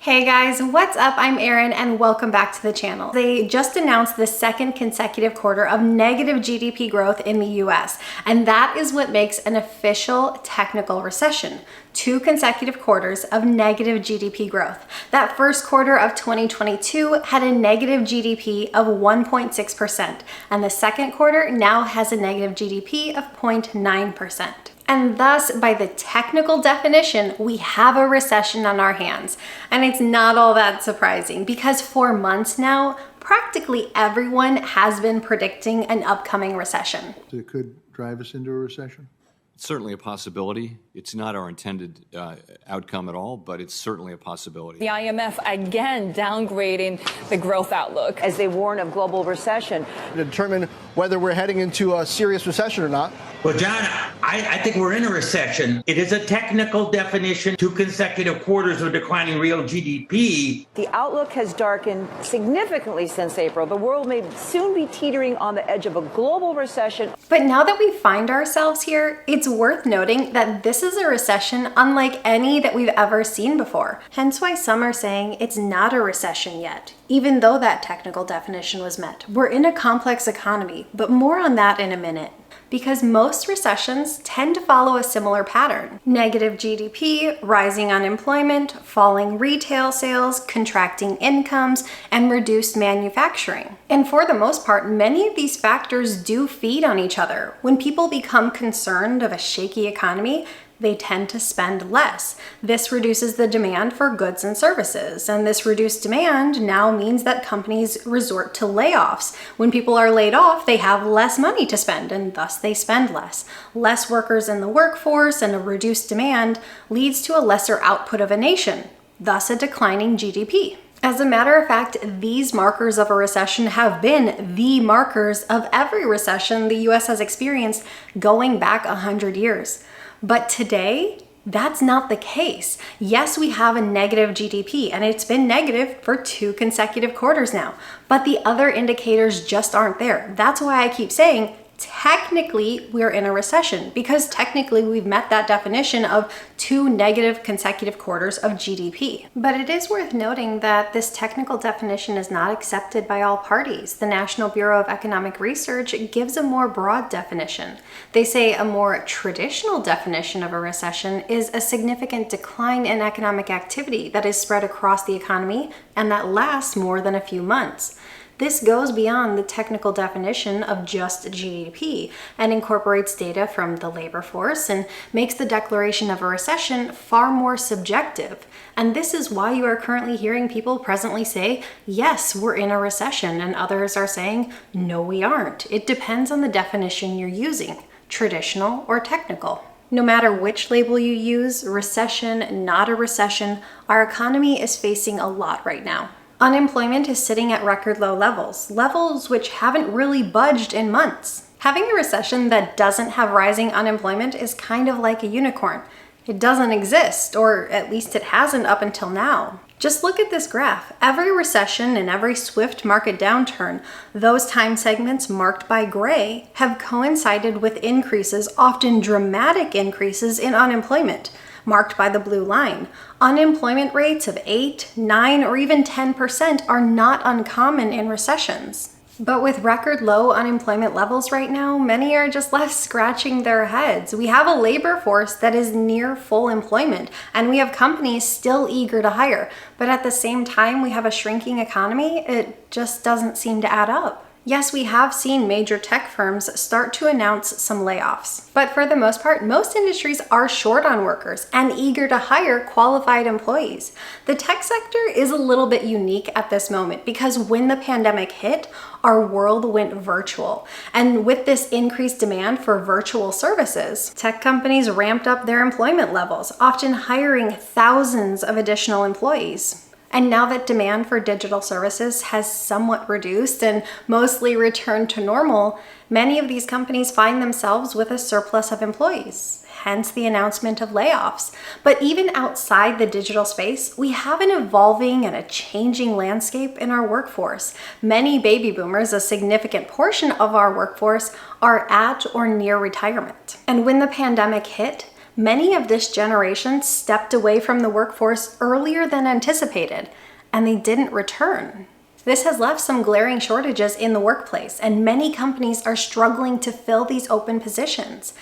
Hey guys, what's up? I'm Erin and welcome back to the channel. They just announced the second consecutive quarter of negative GDP growth in the US, and that is what makes an official technical recession. 2 consecutive quarters of negative GDP growth. That first quarter of 2022 had a negative GDP of 1.6%, and the second quarter now has a negative GDP of 0.9%. And thus, by the technical definition, we have a recession on our hands. And it's not all that surprising because for months now, practically everyone has been predicting an upcoming recession. It could drive us into a recession? It's certainly a possibility. It's not our intended outcome at all, but it's certainly a possibility. The IMF again downgrading the growth outlook as they warn of global recession. To determine whether we're heading into a serious recession or not. Well, John, I think we're in a recession. It is a technical definition, 2 consecutive quarters of declining real GDP. The outlook has darkened significantly since April. The world may soon be teetering on the edge of a global recession. But now that we find ourselves here, it's worth noting that this is a recession unlike any that we've ever seen before. Hence why some are saying it's not a recession yet, even though that technical definition was met. We're in a complex economy, but more on that in a minute. Because most recessions tend to follow a similar pattern. Negative GDP, rising unemployment, falling retail sales, contracting incomes, and reduced manufacturing. And for the most part, many of these factors do feed on each other. When people become concerned of a shaky economy, they tend to spend less. This reduces the demand for goods and services. And this reduced demand now means that companies resort to layoffs. When people are laid off, they have less money to spend, and thus they spend less. Less workers in the workforce and a reduced demand leads to a lesser output of a nation, thus a declining GDP. As a matter of fact, these markers of a recession have been the markers of every recession the US has experienced going back 100 years. But today, that's not the case. Yes, we have a negative GDP, and it's been negative for 2 consecutive quarters now, but the other indicators just aren't there. That's why I keep saying, technically, we're in a recession, because technically we've met that definition of 2 negative consecutive quarters of GDP. But it is worth noting that this technical definition is not accepted by all parties. The National Bureau of Economic Research gives a more broad definition. They say a more traditional definition of a recession is a significant decline in economic activity that is spread across the economy and that lasts more than a few months. This goes beyond the technical definition of just GDP and incorporates data from the labor force and makes the declaration of a recession far more subjective. And this is why you are currently hearing people presently say, yes, we're in a recession, and others are saying, no, we aren't. It depends on the definition you're using, traditional or technical. No matter which label you use, recession, not a recession, our economy is facing a lot right now. Unemployment is sitting at record low levels, levels which haven't really budged in months. Having a recession that doesn't have rising unemployment is kind of like a unicorn. It doesn't exist, or at least it hasn't up until now. Just look at this graph. Every recession and every swift market downturn, those time segments marked by gray, have coincided with increases, often dramatic increases in unemployment, marked by the blue line. Unemployment rates of 8, 9, or even 10% are not uncommon in recessions. But with record low unemployment levels right now, many are just left scratching their heads. We have a labor force that is near full employment, and we have companies still eager to hire. But at the same time, we have a shrinking economy. It just doesn't seem to add up. Yes, we have seen major tech firms start to announce some layoffs, but for the most part, most industries are short on workers and eager to hire qualified employees. The tech sector is a little bit unique at this moment because when the pandemic hit, our world went virtual. And with this increased demand for virtual services, tech companies ramped up their employment levels, often hiring thousands of additional employees. And now that demand for digital services has somewhat reduced and mostly returned to normal, many of these companies find themselves with a surplus of employees, hence the announcement of layoffs. But even outside the digital space, we have an evolving and a changing landscape in our workforce. Many baby boomers, a significant portion of our workforce, are at or near retirement. And when the pandemic hit, Many of this generation stepped away from the workforce earlier than anticipated, and they didn't return. This has left some glaring shortages in the workplace, and many companies are struggling to fill these open positions.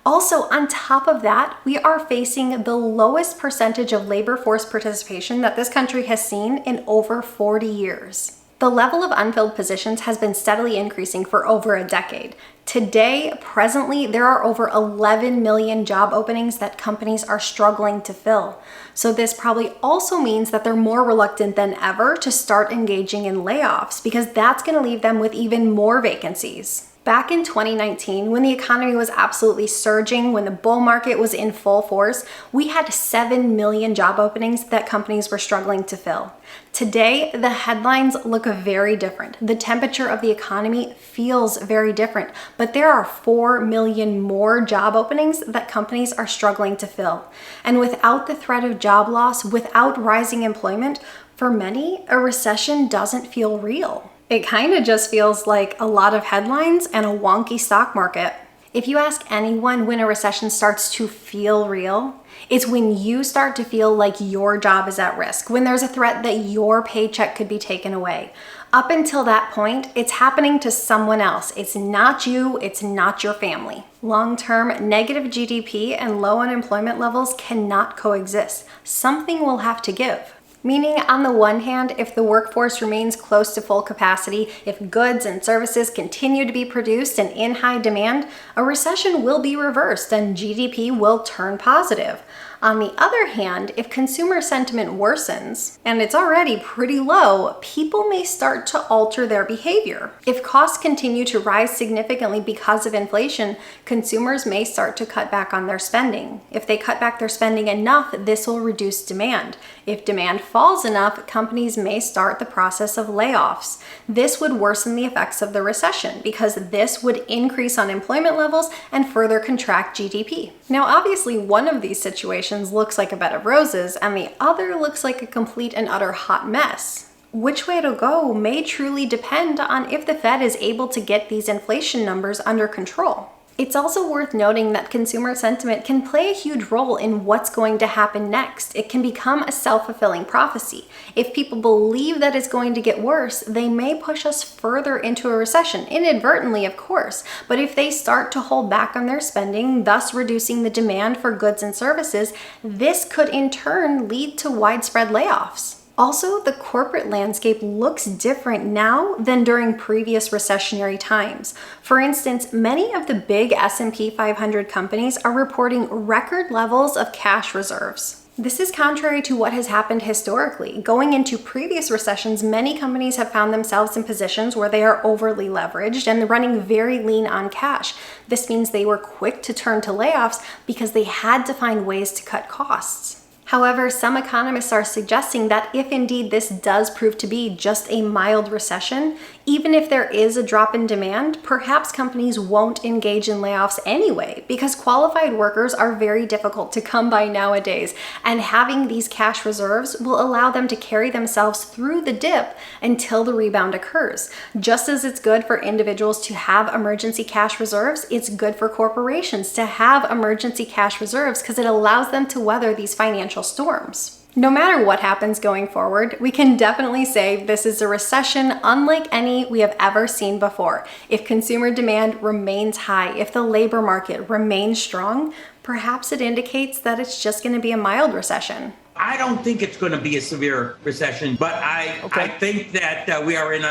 Also, on top of that, we are facing the lowest percentage of labor force participation that this country has seen in over 40 years. The level of unfilled positions has been steadily increasing for over a decade. Today, presently, there are over 11 million job openings that companies are struggling to fill. So this probably also means that they're more reluctant than ever to start engaging in layoffs, because that's going to leave them with even more vacancies. Back in 2019, when the economy was absolutely surging, when the bull market was in full force, we had 7 million job openings that companies were struggling to fill. Today, the headlines look very different. The temperature of the economy feels very different, but there are 4 million more job openings that companies are struggling to fill. And without the threat of job loss, without rising employment, for many, a recession doesn't feel real. It kind of just feels like a lot of headlines and a wonky stock market. If you ask anyone when a recession starts to feel real, it's when you start to feel like your job is at risk, when there's a threat that your paycheck could be taken away. Up until that point, it's happening to someone else. It's not you, it's not your family. Long-term, negative GDP and low unemployment levels cannot coexist. Something will have to give. Meaning, on the one hand, if the workforce remains close to full capacity, if goods and services continue to be produced and in high demand, a recession will be reversed and GDP will turn positive. On the other hand, if consumer sentiment worsens, and it's already pretty low, people may start to alter their behavior. If costs continue to rise significantly because of inflation, consumers may start to cut back on their spending. If they cut back their spending enough, this will reduce demand. If demand falls enough, companies may start the process of layoffs. This would worsen the effects of the recession because this would increase unemployment levels and further contract GDP. Now, obviously, one of these situations looks like a bed of roses and the other looks like a complete and utter hot mess. Which way to go may truly depend on if the Fed is able to get these inflation numbers under control. It's also worth noting that consumer sentiment can play a huge role in what's going to happen next. It can become a self-fulfilling prophecy. If people believe that it's going to get worse, they may push us further into a recession, inadvertently, of course. But if they start to hold back on their spending, thus reducing the demand for goods and services, this could in turn lead to widespread layoffs. Also, the corporate landscape looks different now than during previous recessionary times. For instance, many of the big S&P 500 companies are reporting record levels of cash reserves. This is contrary to what has happened historically. Going into previous recessions, many companies have found themselves in positions where they are overly leveraged and running very lean on cash. This means they were quick to turn to layoffs because they had to find ways to cut costs. However, some economists are suggesting that if indeed this does prove to be just a mild recession, even if there is a drop in demand, perhaps companies won't engage in layoffs anyway, because qualified workers are very difficult to come by nowadays, and having these cash reserves will allow them to carry themselves through the dip until the rebound occurs. Just as it's good for individuals to have emergency cash reserves, it's good for corporations to have emergency cash reserves because it allows them to weather these financial storms. No matter what happens going forward, we can definitely say this is a recession unlike any we have ever seen before. If consumer demand remains high, if the labor market remains strong, perhaps it indicates that it's just going to be a mild recession. I don't think it's going to be a severe recession, but I think that we are in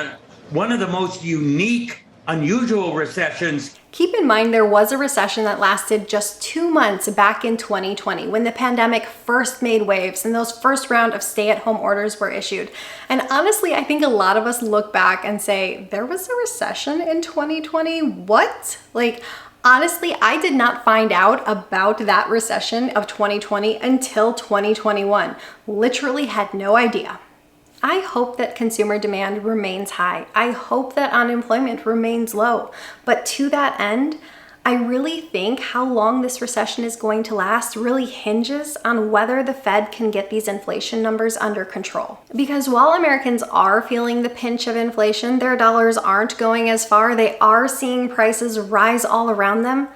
one of the most unique, unusual recessions. Keep in mind there was a recession that lasted just 2 months back in 2020 when the pandemic first made waves and those first round of stay-at-home orders were issued. And honestly, I think a lot of us look back and say, there was a recession in 2020? What? Honestly, I did not find out about that recession of 2020 until 2021. Literally had no idea. I hope that consumer demand remains high. I hope that unemployment remains low. But to that end, I really think how long this recession is going to last really hinges on whether the Fed can get these inflation numbers under control. Because while Americans are feeling the pinch of inflation, their dollars aren't going as far, they are seeing prices rise all around them,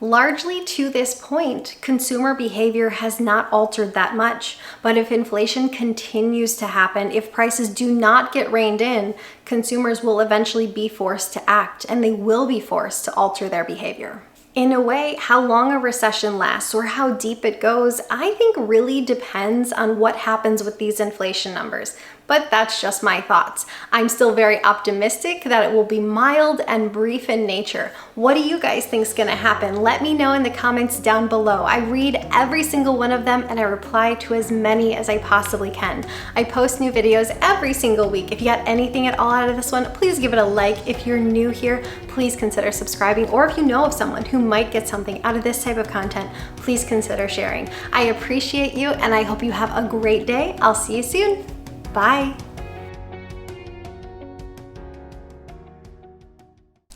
Largely to this point, consumer behavior has not altered that much. But if inflation continues to happen, if prices do not get reined in, consumers will eventually be forced to act, and they will be forced to alter their behavior. In a way, how long a recession lasts or how deep it goes, I think really depends on what happens with these inflation numbers. But that's just my thoughts. I'm still very optimistic that it will be mild and brief in nature. What do you guys think is gonna happen? Let me know in the comments down below. I read every single one of them and I reply to as many as I possibly can. I post new videos every single week. If you got anything at all out of this one, please give it a like. If you're new here, please consider subscribing. Or if you know of someone who might get something out of this type of content, please consider sharing. I appreciate you and I hope you have a great day. I'll see you soon. Bye.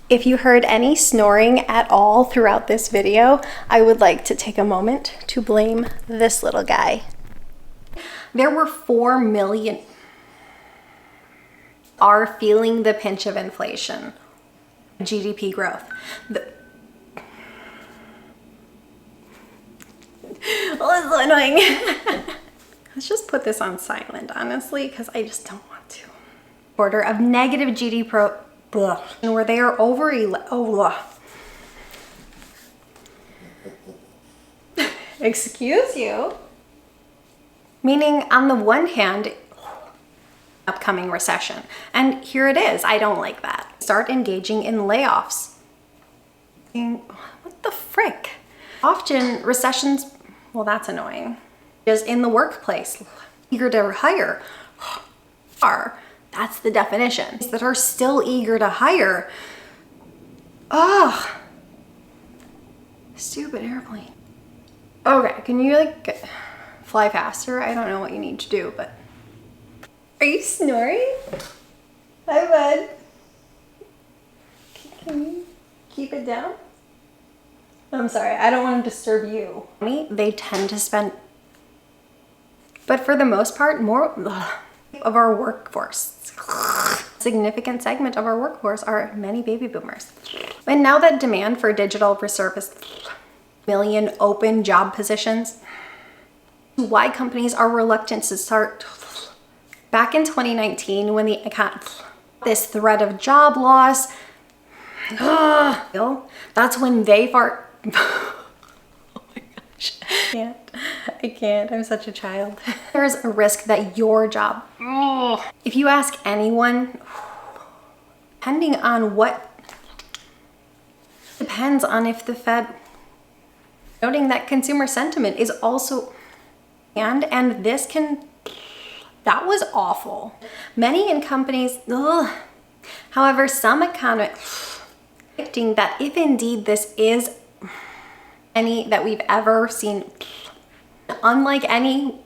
If you heard any snoring at all throughout this video, I would like to take a moment to blame this little guy. There were 4 million are feeling the pinch of inflation. GDP growth. Well, it's so annoying. Let's just put this on silent, honestly, because I just don't want to. Quarter of negative GDP where they are over excuse you. Meaning, on the one hand, upcoming recession. And here it is. I don't like that. Start engaging in layoffs. What the frick? Often recessions, well, that's annoying. Is in the workplace, eager to hire, that's the definition, that are still eager to hire. Ugh, stupid airplane. Okay, can you like fly faster? I don't know what you need to do, but are you snoring? Hi, bud. Can you keep it down? I'm sorry, I don't want to disturb you. They tend to spend, but for the most part, more of our workforce, significant segment of our workforce are many baby boomers. And now that demand for digital resurfaced, million open job positions, why companies are reluctant to start. Back in 2019, when this threat of job loss, that's when they fart. Oh my gosh. I can't. I'm such a child. There's a risk that your job, if you ask anyone, depending on what, depends on if the Fed, noting that consumer sentiment is also, and this can, that was awful. Many in companies, however, some economists predicting that if indeed this is any that we've ever seen, unlike any,